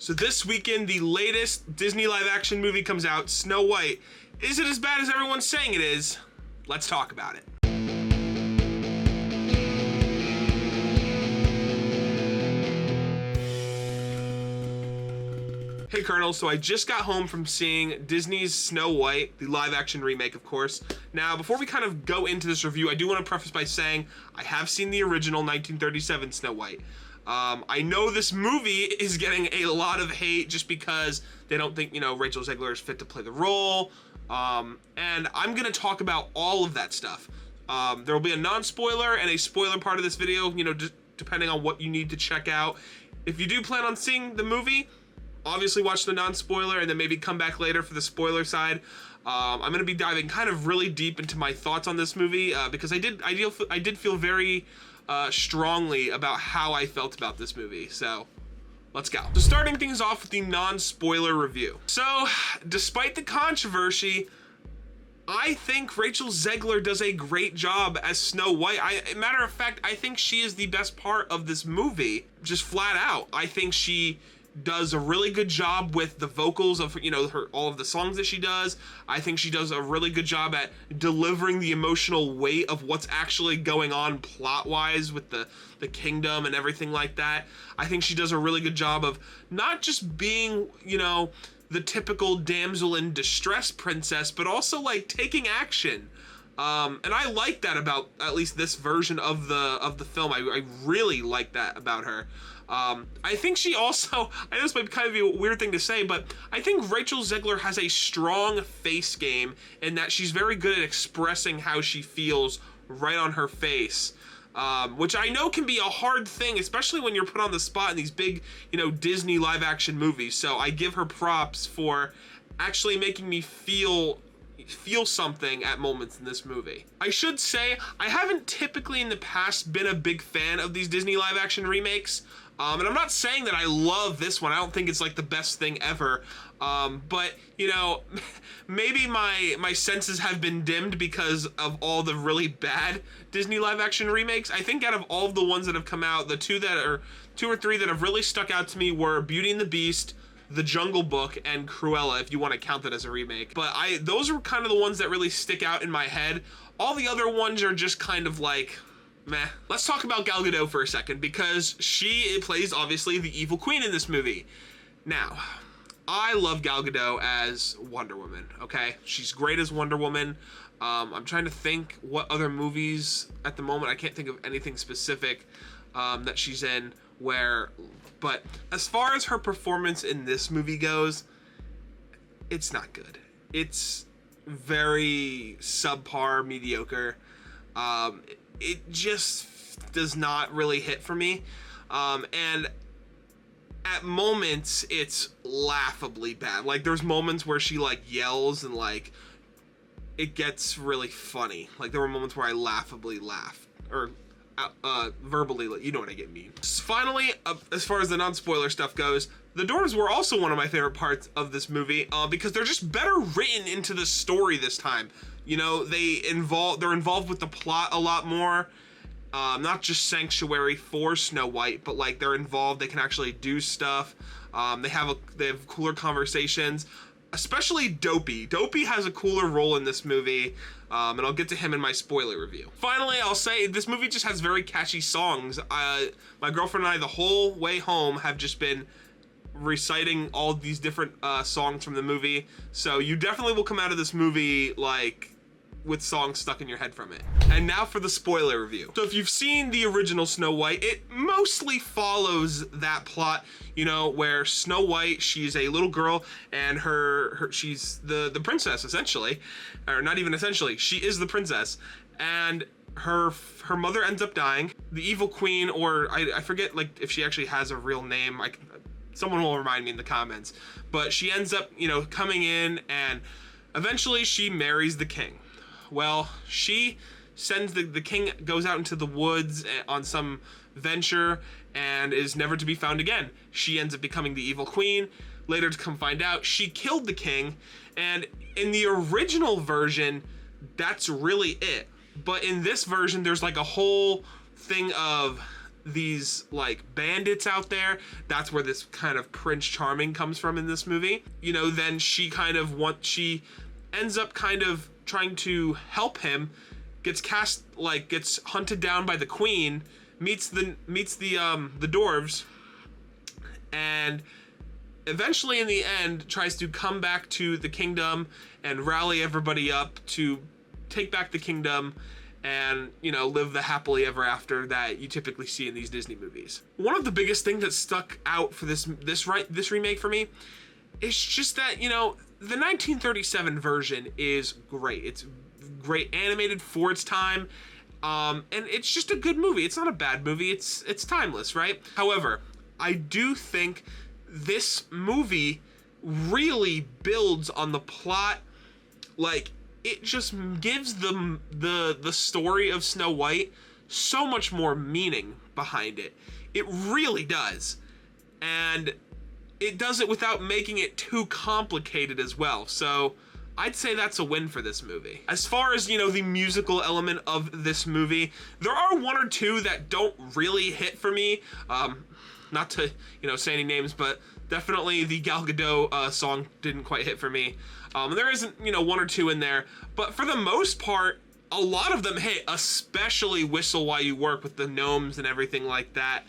So this weekend, the latest Disney live-action movie comes out, Snow White. Is it as bad as everyone's saying it is? Let's talk about it. Hey Kernel, so I just got home from seeing Disney's Snow White, the live-action remake, of course. Now, before we kind of go into this review, I do want to preface by saying I have seen the original 1937 Snow White. I know this movie is getting a lot of hate just because they don't think, Rachel Zegler is fit to play the role. And I'm going to talk about all of that stuff. There will be a non-spoiler and a spoiler part of this video, depending on what you need to check out. If you do plan on seeing the movie, obviously watch the non-spoiler and then maybe come back later for the spoiler side. I'm going to be diving kind of really deep into my thoughts on this movie because I did feel very strongly about how I felt about this movie. So let's go. So starting things off with the non-spoiler review. So despite the controversy, I think Rachel Zegler does a great job as Snow White. Matter of fact, I think she is the best part of this movie, just flat out. I think she does a really good job with the vocals of all of the songs that she does. I think she does a really good job at delivering the emotional weight of what's actually going on plot-wise with the kingdom and everything like that. I think she does a really good job of not just being, the typical damsel in distress princess, but also like taking action. And I like that about at least this version of the film. I really like that about her. I think she also, I know this might kind of be a weird thing to say, but I think Rachel Zegler has a strong face game in that she's very good at expressing how she feels right on her face. Which I know can be a hard thing, especially when you're put on the spot in these big, Disney live action movies. So I give her props for actually making me feel something at moments in this movie. I should say, I haven't typically in the past been a big fan of these Disney live action remakes. And I'm not saying that I love this one. I don't think it's like the best thing ever. But maybe my senses have been dimmed because of all the really bad Disney live action remakes. I think out of all of the ones that have come out, the two or three that have really stuck out to me were Beauty and the Beast, The Jungle Book, and Cruella, if you want to count that as a remake. But those are kind of the ones that really stick out in my head. All the other ones are just kind of like, meh. Let's talk about Gal Gadot for a second, because she plays, obviously, the evil queen in this movie. Now, I love Gal Gadot as Wonder Woman, okay? She's great as Wonder Woman. I'm trying to think what other movies at the moment. I can't think of anything specific that she's in but as far as her performance in this movie goes, it's not good. It's very subpar, mediocre. It just does not really hit for me. And at moments, it's laughably bad. Like, there's moments where she, yells and, it gets really funny. Like, there were moments where I laughably laughed. Or verbally, you know what I mean. Finally, as far as the non-spoiler stuff goes, the dwarves were also one of my favorite parts of this movie because they're just better written into the story this time. They're involved with the plot a lot more. Not just sanctuary for Snow White, but they're involved. They can actually do stuff. They have cooler conversations. Especially Dopey. Dopey has a cooler role in this movie, and I'll get to him in my spoiler review. Finally, I'll say this movie just has very catchy songs. My girlfriend and I, the whole way home, have just been reciting all these different songs from the movie. So you definitely will come out of this movie with songs stuck in your head from it. And now for the spoiler review. So if you've seen the original Snow White, it mostly follows that plot, where Snow White, she's a little girl and she's the princess, essentially. Or not even essentially, she is the princess. And her mother ends up dying. The evil queen, or I forget if she actually has a real name. Someone will remind me in the comments. But she ends up, coming in, and eventually she marries the king. Well, she sends the king goes out into the woods on some venture and is never to be found again. She ends up becoming the evil queen. Later to come find out, she killed the king. And in the original version, that's really it. But in this version, there's a whole thing of these like bandits out there. That's where this kind of Prince Charming comes from in this movie. You know, then she ends up kind of trying to help him, gets hunted down by the queen, meets the dwarves, and eventually in the end tries to come back to the kingdom and rally everybody up to take back the kingdom and, you know, live the happily ever after that you typically see in these Disney movies. One of the biggest things that stuck out for this remake for me is just that, you know, the 1937 version is great. It's great animated for its time, and it's just a good movie. It's not a bad movie. It's timeless, right? However, I do think this movie really builds on the plot. Like, it just gives the story of Snow White so much more meaning behind it. It really does. And it does it without making it too complicated as well. So I'd say that's a win for this movie. As far as, you know, the musical element of this movie, there are one or two that don't really hit for me. Not to, you know, say any names, but definitely the Gal Gadot song didn't quite hit for me. There isn't, you know, one or two in there, but for the most part, a lot of them hit, especially Whistle While You Work with the gnomes and everything like that,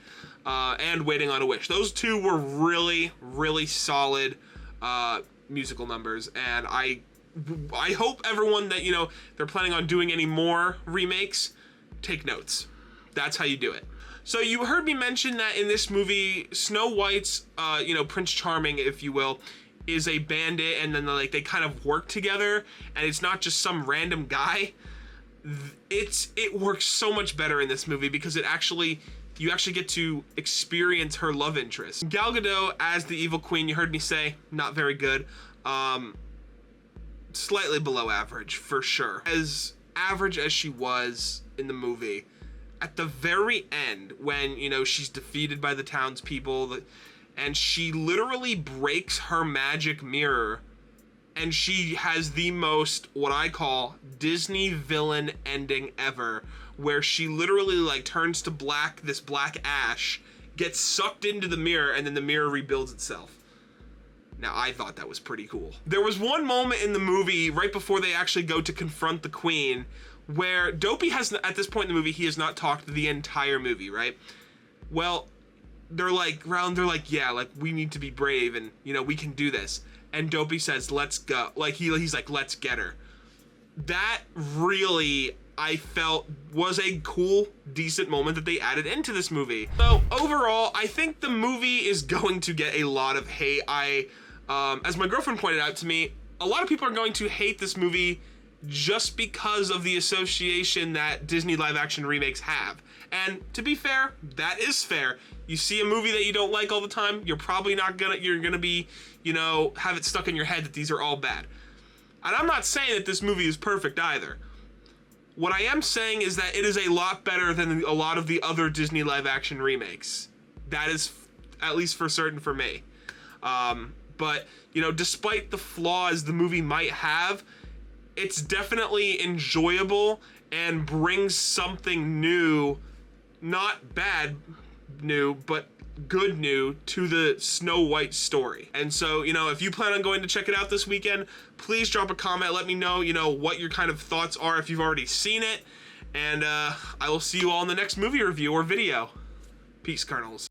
and Waiting on a Wish. Those two were really, really solid musical numbers, and I hope everyone that, you know, they're planning on doing any more remakes, take notes. That's how you do it. So you heard me mention that in this movie, Snow White's, you know, Prince Charming, if you will, is a bandit, and then they kind of work together, and it's not just some random guy. It works so much better in this movie because you actually get to experience her love interest. Gal Gadot as the evil queen, you heard me say, not very good. Slightly below average, for sure. As average as she was in the movie, at the very end, when, you know, she's defeated by the townspeople, and she literally breaks her magic mirror, and she has the most, what I call, Disney villain ending ever, where she literally, like, turns to black, this black ash, gets sucked into the mirror, and then the mirror rebuilds itself. Now, I thought that was pretty cool. There was one moment in the movie, right before they actually go to confront the queen, where Dopey has, at this point in the movie, he has not talked the entire movie, right? Well, they're like, yeah, like, we need to be brave, and, you know, we can do this. And Dopey says, let's go. Like, he's like, let's get her. That really, I felt, was a cool, decent moment that they added into this movie. So, overall, I think the movie is going to get a lot of hate. As my girlfriend pointed out to me, a lot of people are going to hate this movie just because of the association that Disney live-action remakes have. And to be fair, that is fair. You see a movie that you don't like all the time, you're probably not you're gonna be, you know, have it stuck in your head that these are all bad. And I'm not saying that this movie is perfect either. What I am saying is that it is a lot better than a lot of the other Disney live-action remakes. That is, at least for certain for me. But, you know, despite the flaws the movie might have, it's definitely enjoyable and brings something new, not bad new, but good new to the Snow White story. And so, you know, if you plan on going to check it out this weekend, please drop a comment. Let me know, you know, what your kind of thoughts are if you've already seen it. And I will see you all in the next movie review or video. Peace, Kernels.